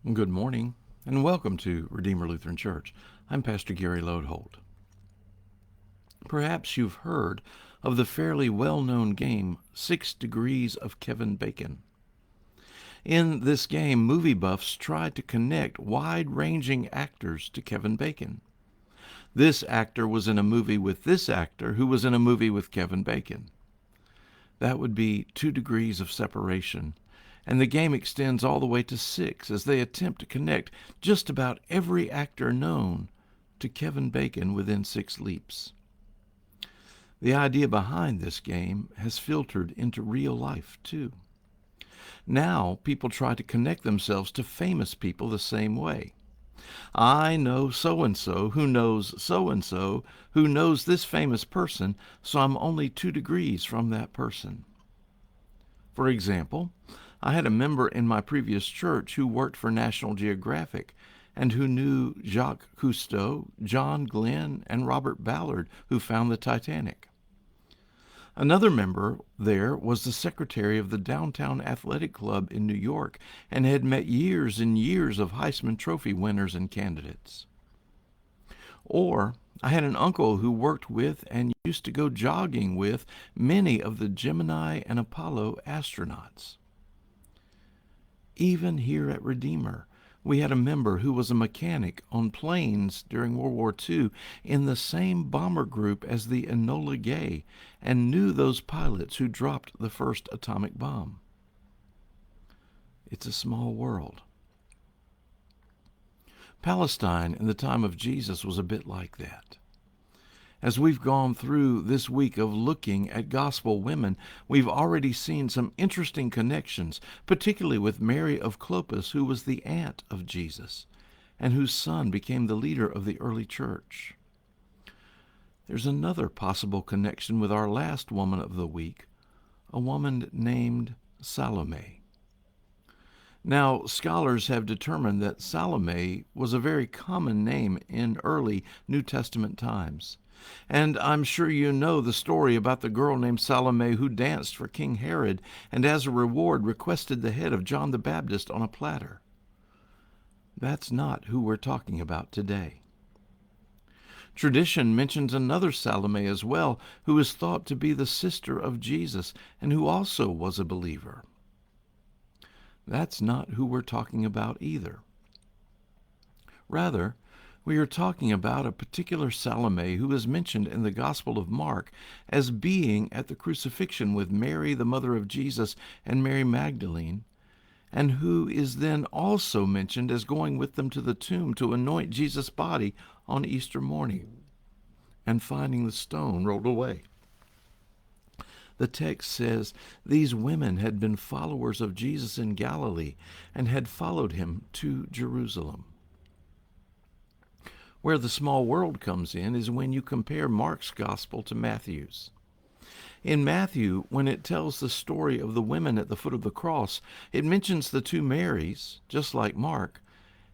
Good morning, and welcome to Redeemer Lutheran Church. I'm Pastor Gary Lodeholt. Perhaps you've heard of the fairly well-known game 6 Degrees of Kevin Bacon. In this game, movie buffs tried to connect wide-ranging actors to Kevin Bacon. This actor was in a movie with this actor who was in a movie with Kevin Bacon. That would be 2 degrees of separation, and the game extends all the way to 6 as they attempt to connect just about every actor known to Kevin Bacon within 6 leaps. The idea behind this game has filtered into real life, too. Now, people try to connect themselves to famous people the same way. I know so-and-so who knows so-and-so who knows this famous person, so I'm only 2 degrees from that person. For example, I had a member in my previous church who worked for National Geographic and who knew Jacques Cousteau, John Glenn, and Robert Ballard, who found the Titanic. Another member there was the secretary of the Downtown Athletic Club in New York and had met years and years of Heisman Trophy winners and candidates. Or I had an uncle who worked with and used to go jogging with many of the Gemini and Apollo astronauts. Even here at Redeemer, we had a member who was a mechanic on planes during World War II in the same bomber group as the Enola Gay and knew those pilots who dropped the first atomic bomb. It's a small world. Palestine in the time of Jesus was a bit like that. As we've gone through this week of looking at gospel women, we've already seen some interesting connections, particularly with Mary of Clopas, who was the aunt of Jesus, and whose son became the leader of the early church. There's another possible connection with our last woman of the week, a woman named Salome. Now, scholars have determined that Salome was a very common name in early New Testament times. And I'm sure you know the story about the girl named Salome who danced for King Herod and as a reward requested the head of John the Baptist on a platter. That's not who we're talking about today. Tradition mentions another Salome as well, who is thought to be the sister of Jesus and who also was a believer. That's not who we're talking about either. Rather, we are talking about a particular Salome who is mentioned in the Gospel of Mark as being at the crucifixion with Mary, the mother of Jesus, and Mary Magdalene, and who is then also mentioned as going with them to the tomb to anoint Jesus' body on Easter morning and finding the stone rolled away. The text says these women had been followers of Jesus in Galilee and had followed him to Jerusalem. Where the small world comes in is when you compare Mark's gospel to Matthew's. In Matthew, when it tells the story of the women at the foot of the cross, it mentions the 2 Marys, just like Mark,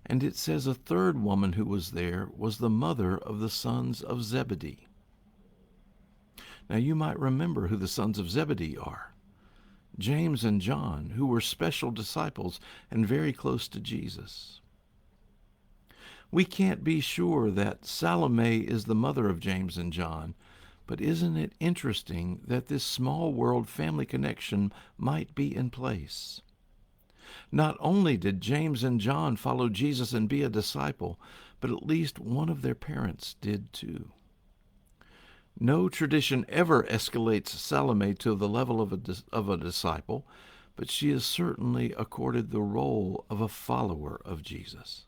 and it says a third woman who was there was the mother of the sons of Zebedee. Now you might remember who the sons of Zebedee are. James and John, who were special disciples and very close to Jesus. We can't be sure that Salome is the mother of James and John, but isn't it interesting that this small world family connection might be in place? Not only did James and John follow Jesus and be a disciple, but at least one of their parents did too. No tradition ever escalates Salome to the level of a disciple, but she is certainly accorded the role of a follower of Jesus.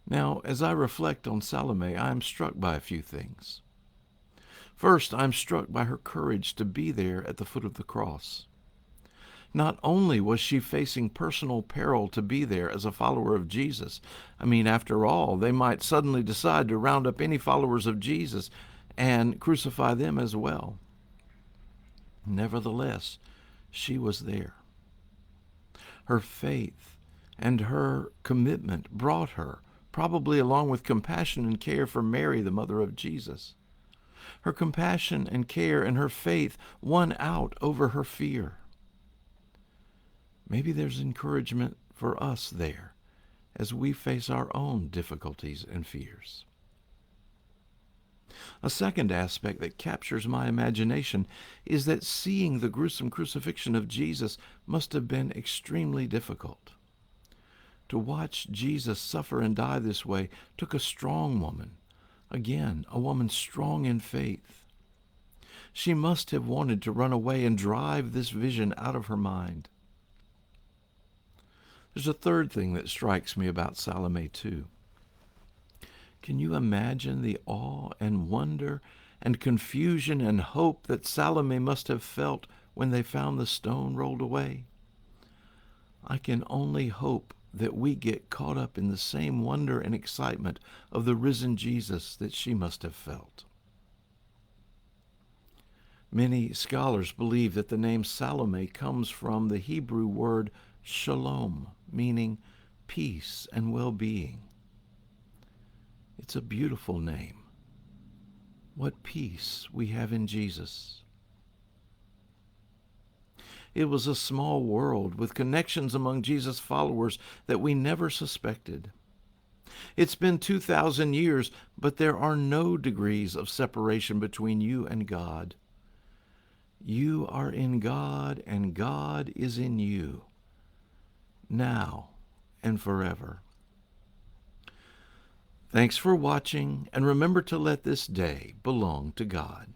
Now, as I reflect on Salome, I am struck by a few things. First, I'm struck by her courage to be there at the foot of the cross. Not only was she facing personal peril to be there as a follower of Jesus, after all, they might suddenly decide to round up any followers of Jesus and crucify them as well. Nevertheless, she was there. Her faith and her commitment brought her, probably along with compassion and care for Mary, the mother of Jesus. Her compassion and care and her faith won out over her fear. Maybe there's encouragement for us there as we face our own difficulties and fears. A second aspect that captures my imagination is that seeing the gruesome crucifixion of Jesus must have been extremely difficult. To watch Jesus suffer and die this way took a strong woman, again, a woman strong in faith. She must have wanted to run away and drive this vision out of her mind. There's a third thing that strikes me about Salome, too. Can you imagine the awe and wonder and confusion and hope that Salome must have felt when they found the stone rolled away? I can only hope that we get caught up in the same wonder and excitement of the risen Jesus that she must have felt. Many scholars believe that the name Salome comes from the Hebrew word shalom, meaning peace and well-being. It's a beautiful name. What peace we have in Jesus. It was a small world with connections among Jesus' followers that we never suspected. It's been 2,000 years, but there are no degrees of separation between you and God. You are in God, and God is in you, now and forever. Thanks for watching, and remember to let this day belong to God.